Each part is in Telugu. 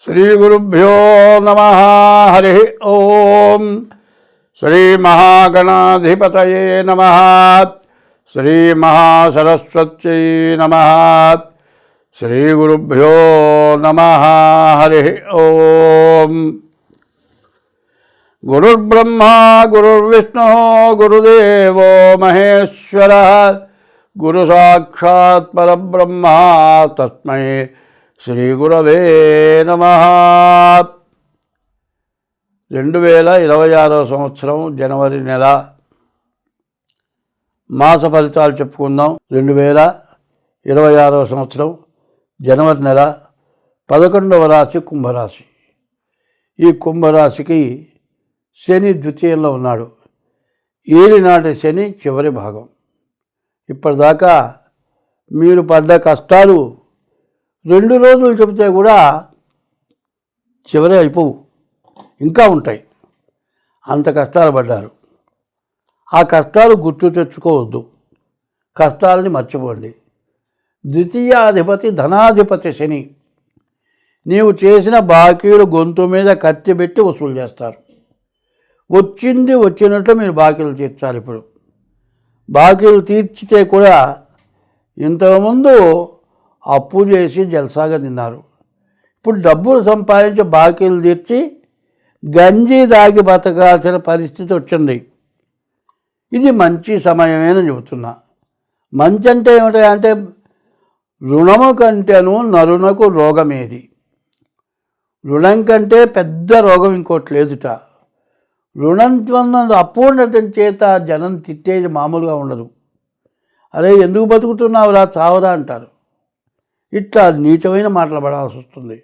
శ్రీగురుభ్యో నమః. హరి ఓం. శ్రీమహాగణాధిపతయే నమః. శ్రీమహాసరస్వత్యై నమః. శ్రీగురుభ్యో నమః. హరి ఓం. గురుర్బ్రహ్మా గురుర్విష్ణు గురుదేవో మహేశ్వరః. గురు సాక్షాత్ పరబ్రహ్మ తస్మై శ్రీ గురవే నమః. 2026 సంవత్సరం జనవరి నెల మాస ఫలితాలు చెప్పుకుందాం. 2026 సంవత్సరం జనవరి నెల 11వ రాశి కుంభరాశి. ఈ కుంభరాశికి శని ద్వితీయంలో ఉన్నాడు. ఏలినాటి శని చివరి భాగం. ఇప్పటిదాకా మీరు పడ్డ కష్టాలు 2 రోజులు చెబితే కూడా చివరి అయిపోవు, ఇంకా ఉంటాయి. అంత కష్టాలు పడ్డారు. ఆ కష్టాలు గుర్తు తెచ్చుకోవద్దు, కష్టాలని మర్చిపోండి. ద్వితీయాధిపతి ధనాధిపతి శని. నీవు చేసిన బాకీలు గొంతు మీద కత్తి పెట్టి వసూలు చేస్తారు. వచ్చింది వచ్చినట్టు మీరు బాకీలు తీర్చాలి. ఇప్పుడు బాకీలు తీర్చితే కూడా ఇంతకుముందు అప్పు చేసి జల్సాగా తిన్నారు. ఇప్పుడు డబ్బులు సంపాదించి బాకీలు తీర్చి గంజి దాగి బతకాల్సిన పరిస్థితి వచ్చింది. ఇది మంచి సమయమేనని చెబుతున్నా. మంచి అంటే ఏమిటి అంటే, రుణము కంటేను నరునకు రోగమేది. రుణం కంటే పెద్ద రోగం ఇంకోటి లేదుట. రుణం అప్పు ఉండటం చేత జనం తిట్టేది మామూలుగా ఉండదు. అరే ఎందుకు బతుకుతున్నావురా, చావరా అంటారు. ఇట్లా నీచమైన మాటలు పడాల్సి వస్తుంది.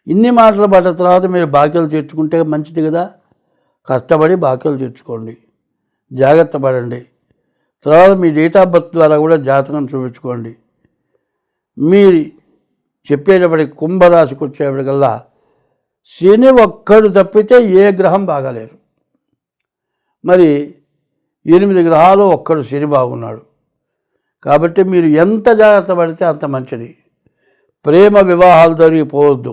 ఇన్ని మాటలు పడ్డ తర్వాత మీరు బాకీలు తీర్చుకుంటే మంచిది కదా. కష్టపడి బాకీలు తీర్చుకోండి, జాగ్రత్త పడండి. తర్వాత మీ డేట్ ఆఫ్ బర్త్ ద్వారా కూడా జాతకం చూపించుకోండి. మీరు చెప్పేటప్పటికి కుంభరాశికి వచ్చేప్పటికల్లా శని ఒక్కడు తప్పితే ఏ గ్రహం బాగాలేరు. మరి 8 గ్రహాలు ఒక్కడు శని బాగున్నాడు. కాబట్టి మీరు ఎంత జాగ్రత్త పడితే అంత మంచిది. ప్రేమ వివాహాలు జరిగిపోవద్దు.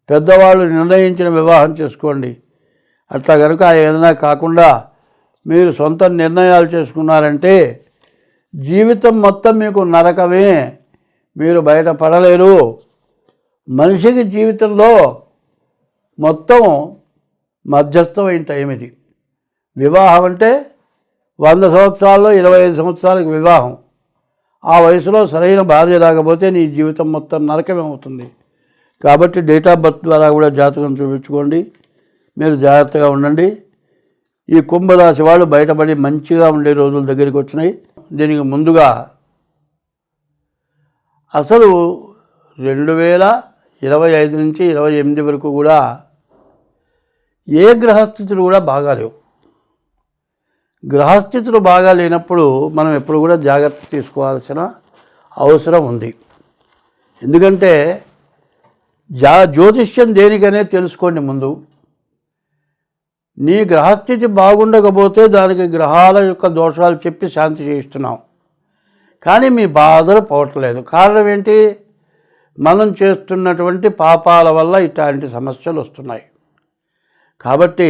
పెద్దవాళ్ళు నిర్ణయించిన వివాహం చేసుకోండి. అట్లా కనుక ఏదైనా కాకుండా మీరు సొంత నిర్ణయాలు చేసుకున్నారంటే జీవితం మొత్తం మీకు నరకమే, మీరు బయటపడలేరు. మనిషికి జీవితంలో మొత్తం మధ్యస్థమైన టైం ఇది. వివాహం అంటే 100 సంవత్సరాల్లో 25 సంవత్సరాలకు వివాహం. ఆ వయసులో సరైన భార్య రాకపోతే నీ జీవితం మొత్తం నరకమేమవుతుంది. కాబట్టి డేట్ ఆఫ్ బర్త్ ద్వారా కూడా జాతకం చూపించుకోండి. మీరు జాగ్రత్తగా ఉండండి. ఈ కుంభరాశి వాళ్ళు బయటపడి మంచిగా ఉండే రోజుల దగ్గరికి వచ్చినాయి. దీనికి ముందుగా అసలు 2025 నుంచి 28 వరకు కూడా ఏ గ్రహస్థితులు కూడా బాగాలేవు. గ్రహస్థితులు బాగా లేనప్పుడు మనం ఎప్పుడు కూడా జాగ్రత్త తీసుకోవాల్సిన అవసరం ఉంది. ఎందుకంటే జ్యోతిష్యం దేనికనే తెలుసుకోండి. ముందు నీ గ్రహస్థితి బాగుండకపోతే దానికి గ్రహాల యొక్క దోషాలు చెప్పి శాంతి చేయిస్తున్నాం, కానీ మీ బాధలు పోవట్లేదు. కారణం ఏంటి? మనం చేస్తున్నటువంటి పాపాల వల్ల ఇట్లాంటి సమస్యలు వస్తున్నాయి. కాబట్టి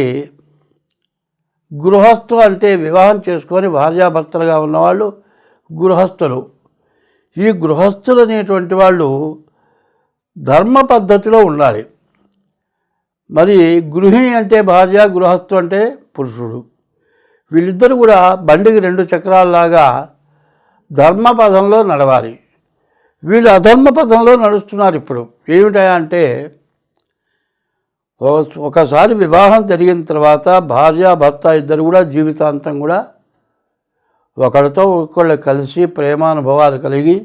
గృహస్థు అంటే వివాహం చేసుకొని భార్యాభర్తలుగా ఉన్నవాళ్ళు గృహస్థులు. ఈ గృహస్థులు అనేటువంటి వాళ్ళు ధర్మ పద్ధతిలో ఉండాలి. మరి గృహిణి అంటే భార్య, గృహస్థు అంటే పురుషుడు. వీళ్ళిద్దరూ కూడా బండికి 2 చక్రాలలాగా ధర్మ పదంలో నడవాలి. వీళ్ళు అధర్మ పదంలో నడుస్తున్నారు. ఇప్పుడు ఏమిటా అంటే, ఒకసారి వివాహం జరిగిన తర్వాత భార్య భర్త ఇద్దరు కూడా జీవితాంతం కూడా ఒకరితో ఒకళ్ళు కలిసి ప్రేమానుభవాలు కలిగి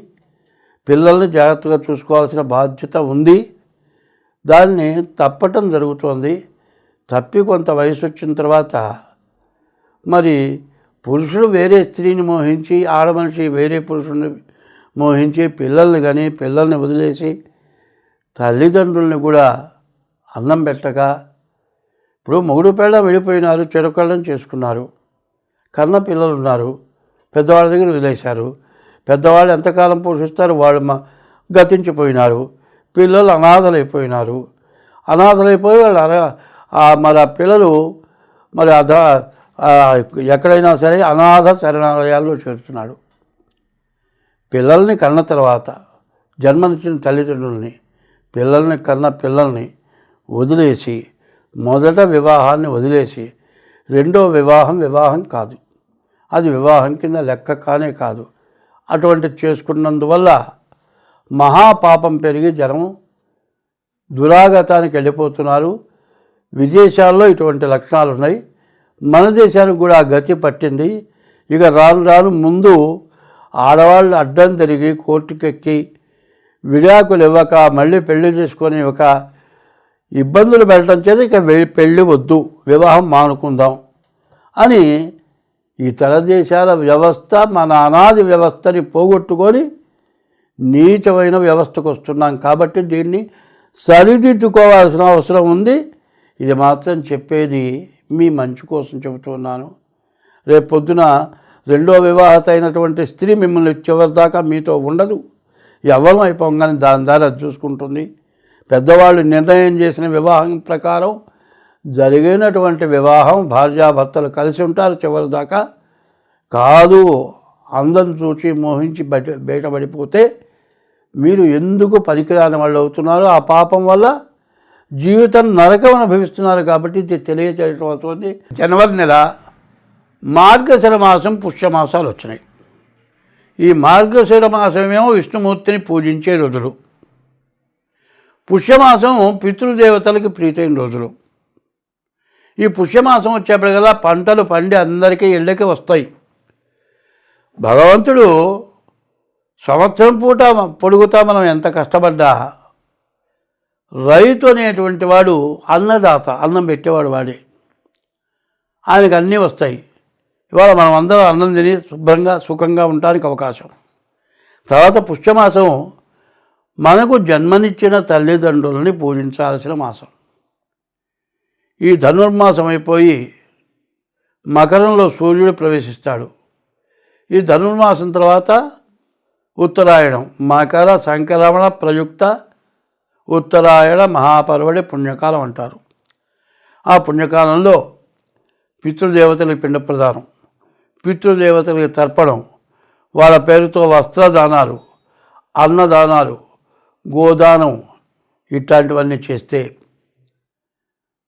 పిల్లల్ని జాగ్రత్తగా చూసుకోవాల్సిన బాధ్యత ఉంది. దాన్ని తప్పటం జరుగుతోంది. తప్పి కొంత వయసు వచ్చిన తర్వాత మరి పురుషుడు వేరే స్త్రీని మోహించి, ఆడమనిషి వేరే పురుషుడిని మోహించి పిల్లల్ని వదిలేసి తల్లిదండ్రుల్ని కూడా అన్నం పెట్టక, ఇప్పుడు మొగుడు పెళ్ళం వెళ్ళిపోయినారు, చెరుకళ్ళం చేసుకున్నారు, కన్న పిల్లలు ఉన్నారు, పెద్దవాళ్ళ దగ్గర వదిలేశారు. పెద్దవాళ్ళు ఎంతకాలం పోషిస్తారు? వాళ్ళు గతించిపోయినారు. పిల్లలు అనాథలైపోయినారు. అనాథలైపోయి వాళ్ళు మరి ఆ పిల్లలు మరి ఎక్కడైనా సరే అనాథ శరణాలయాల్లో చేరుతున్నాడు. పిల్లల్ని కన్న తర్వాత జన్మనిచ్చిన తల్లిదండ్రుల్ని పిల్లల్ని కన్న పిల్లల్ని వదిలేసి మొదట వివాహాన్ని వదిలేసి రెండో వివాహం కాదు, అది వివాహం కింద లెక్క కానే కాదు. అటువంటి చేసుకున్నందువల్ల మహాపాపం పెరిగి జనం దురాగతానికి వెళ్ళిపోతున్నారు. విదేశాల్లో ఇటువంటి లక్షణాలు ఉన్నాయి. మన దేశానికి కూడా ఆ గతి పట్టింది. ఇక రాను రాను ముందు ఆడవాళ్ళు అడ్డం తిరిగి కోర్టుకెక్కి విడాకులు ఇవ్వక మళ్ళీ పెళ్లి చేసుకొని ఇవ్వక ఇబ్బందులు పెట్టడం చేత ఇక పెళ్ళి వద్దు, వివాహం మానుకుందాం అని ఇతర దేశాల వ్యవస్థ మన అనాది వ్యవస్థని పోగొట్టుకొని నీచమైన వ్యవస్థకు వస్తున్నాం. కాబట్టి దీన్ని సరిదిద్దుకోవాల్సిన అవసరం ఉంది. ఇది మాత్రం చెప్పేది మీ మంచి కోసం చెబుతున్నాను. రేపు పొద్దున రెండో వివాహత అయినటువంటి స్త్రీ మిమ్మల్ని చివరిదాకా మీతో ఉండదు, ఎవరం అయిపోగానే దాని దారి అది చూసుకుంటుంది. పెద్దవాళ్ళు నిర్ణయం చేసిన వివాహం ప్రకారం జరిగినటువంటి వివాహం భార్యాభర్తలు కలిసి ఉంటారు చివరిదాకా. కాదు అందం చూసి మోహించి బయటపడిపోతే మీరు ఎందుకు పనికిరాని వాళ్ళు అవుతున్నారు. ఆ పాపం వల్ల జీవితం నరకం అనుభవిస్తున్నారు. కాబట్టి ఇది తెలియచేయడం అవుతుంది. జనవరి నెల మార్గశిర మాసం, పుష్యమాసాలు వచ్చినాయి. ఈ మార్గశిర మాసమేమో విష్ణుమూర్తిని పూజించే రోజులు, పుష్యమాసం పితృదేవతలకి ప్రీతైన రోజులు. ఈ పుష్యమాసం వచ్చేప్పటికల్లా పంటలు పండి అందరికీ ఇళ్ళకి వస్తాయి. భగవంతుడు సంవత్సరం పూట పొడుగుతా మనం ఎంత కష్టపడ్డా రైతు అనేటువంటి వాడు అన్నదాత, అన్నం పెట్టేవాడు వాడే. ఆయనకు అన్నీ వస్తాయి. ఇవాళ మనం అందరం అన్నం తిని శుభ్రంగా సుఖంగా ఉండడానికి అవకాశం. తర్వాత పుష్యమాసం మనకు జన్మనిచ్చిన తల్లిదండ్రులని పూజించాల్సిన మాసం. ఈ ధనుర్మాసం అయిపోయి మకరంలో సూర్యుడు ప్రవేశిస్తాడు. ఈ ధనుర్మాసం తర్వాత ఉత్తరాయణం, మకర సంక్రమణ ప్రయుక్త ఉత్తరాయణ మహాపర్వడి పుణ్యకాలం అంటారు. ఆ పుణ్యకాలంలో పితృదేవతలకు పిండ ప్రదానం, పితృదేవతలకు తర్పణం, వాళ్ళ పేరుతో వస్త్రదానాలు, అన్నదానాలు, గోదానం ఇట్లాంటివన్నీ చేస్తే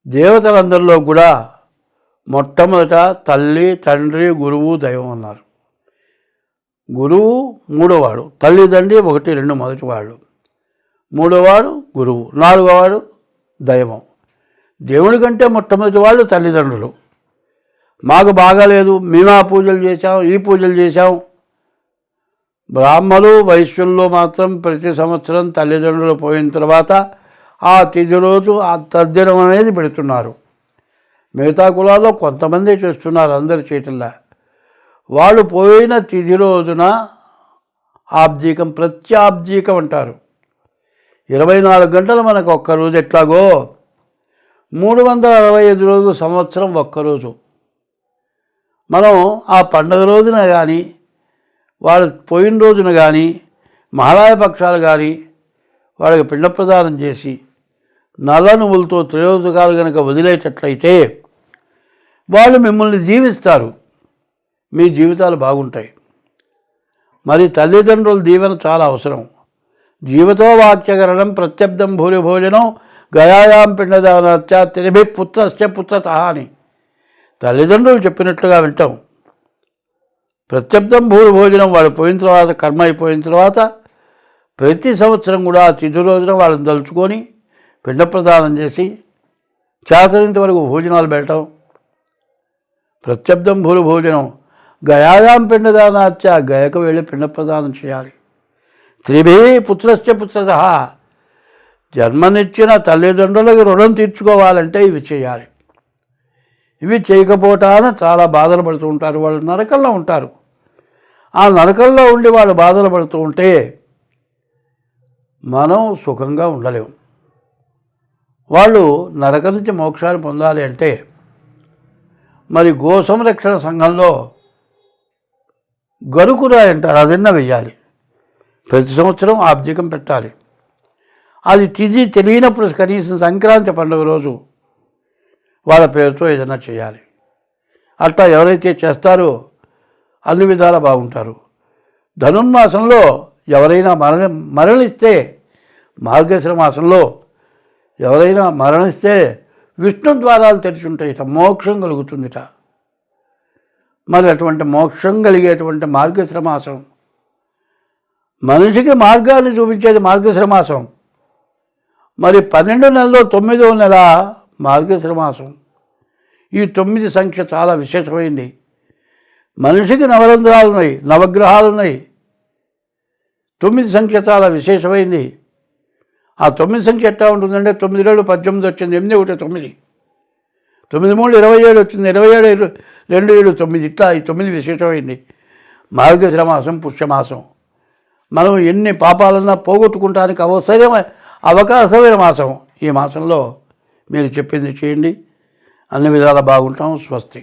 దేవతలందరిలో కూడా మొట్టమొదట తల్లి, తండ్రి, గురువు, దైవం అన్నారు. గురువు మూడోవాడు, తల్లిదండ్రి 1, 2 మొదటివాడు, మూడోవాడు గురువు, నాలుగోవాడు దైవం. దేవుడి కంటే మొట్టమొదటి వాళ్ళు తల్లిదండ్రులు. మాకు బాగాలేదు, మేము ఆ పూజలు చేశాం, ఈ పూజలు చేశాం. బ్రాహ్మలు వైశ్యుల్లో మాత్రం ప్రతి సంవత్సరం తల్లిదండ్రులు పోయిన తర్వాత ఆ తిథి రోజు ఆ తద్దినం అనేది పెడుతున్నారు. మిగతా కులాల్లో కొంతమంది చేస్తున్నారు, అందరి చేతుల్లో. వాళ్ళు పోయిన తిథి రోజున ఆబ్జీకం, ప్రత్యాబ్జీకం అంటారు. 24 గంటలు మనకు ఒక్కరోజు ఎట్లాగో 365 రోజులు సంవత్సరం ఒక్కరోజు. మనం ఆ పండుగ రోజున కానీ వాళ్ళు పోయిన రోజున కానీ మహాలయ పక్షాలు కానీ వాళ్ళకి పిండ ప్రదానం చేసి నల్ల నువ్వులతో త్రయోదకాలు కనుక వదిలేటట్లయితే వాళ్ళు మిమ్మల్ని దీవిస్తారు, మీ జీవితాలు బాగుంటాయి. మరి తల్లిదండ్రుల దీవెన చాలా అవసరం. జీవితో వాక్యకరణం ప్రత్యబ్దం భూరి భోజనం గయాయాం పిండదానత్య తిరిభి పుత్రస్య పుత్రతః అని తల్లిదండ్రులు చెప్పినట్లుగా వింటాం. ప్రత్యబ్దం భూరి భోజనం, వాళ్ళు పోయిన తర్వాత, కర్మ అయిపోయిన తర్వాత ప్రతి సంవత్సరం కూడా ఆ తిథి రోజున వాళ్ళని తలుచుకొని పిండ ప్రదానం చేసి చేతనంత వరకు భోజనాలు పెట్టడం. ప్రత్యబ్దం భూరి భోజనం గయాయాం పిండదానాత్య, గయకు వెళ్ళి పిండ ప్రదానం చేయాలి. త్రిభి పుత్రస్య పుత్రతః, జన్మనిచ్చిన తల్లిదండ్రులకు రుణం తీర్చుకోవాలంటే ఇవి చేయాలి. ఇవి చేయకపోవటాన చాలా బాధలు పడుతూ ఉంటారు. వాళ్ళు నరకంలో ఉంటారు. ఆ నరకంలో ఉండి వాళ్ళు బాధలు పడుతూ ఉంటే మనం సుఖంగా ఉండలేము. వాళ్ళు నరకం నుంచి మోక్షాన్ని పొందాలి అంటే మరి గో సంరక్షణ సంఘంలో గరుకురాయి అంటారు, అదన్న వెయ్యాలి. ప్రతి సంవత్సరం ఆబ్జికం పెట్టాలి. అది తిథి తెలియనప్పుడు కనీసం సంక్రాంతి పండుగ రోజు వాళ్ళ పేరుతో ఏదైనా చేయాలి. అట్లా ఎవరైతే చేస్తారో అన్ని విధాలా బాగుంటారు. ధనుర్మాసంలో ఎవరైనా మరణిస్తే, మార్గశిర మాసంలో ఎవరైనా మరణిస్తే విష్ణు ద్వారాలు తెరిచి ఉంటాయిట, మోక్షం కలుగుతుందిట. మరి అటువంటి మోక్షం కలిగేటువంటి మార్గశిర మాసం, మనిషికి మార్గాన్ని చూపించేది మార్గశిర మాసం. మరి 12 నెలల్లో 9వ నెల మార్గశిర మాసం. ఈ 9 సంఖ్య చాలా విశేషమైంది. మనిషికి నవరంధ్రాలు ఉన్నాయి, నవగ్రహాలు ఉన్నాయి. 9 సంఖ్య చాలా విశేషమైంది. ఆ 9 సంఖ్య ఎట్లా ఉంటుందంటే 9 2 18 వచ్చింది, 8 1 9, 9 3 27 వచ్చింది, 27 2 7 9. ఇట్లా ఈ 9 విశేషమైంది. మార్గశిర మాసం పుష్యమాసం. మనం ఎన్ని పాపాలన్నా పోగొట్టుకుంటానికి అవకాశమైన మాసం. ఈ మాసంలో మీరు చెప్పింది చేయండి, అన్ని విధాలా బాగుంటాం. స్వస్తి.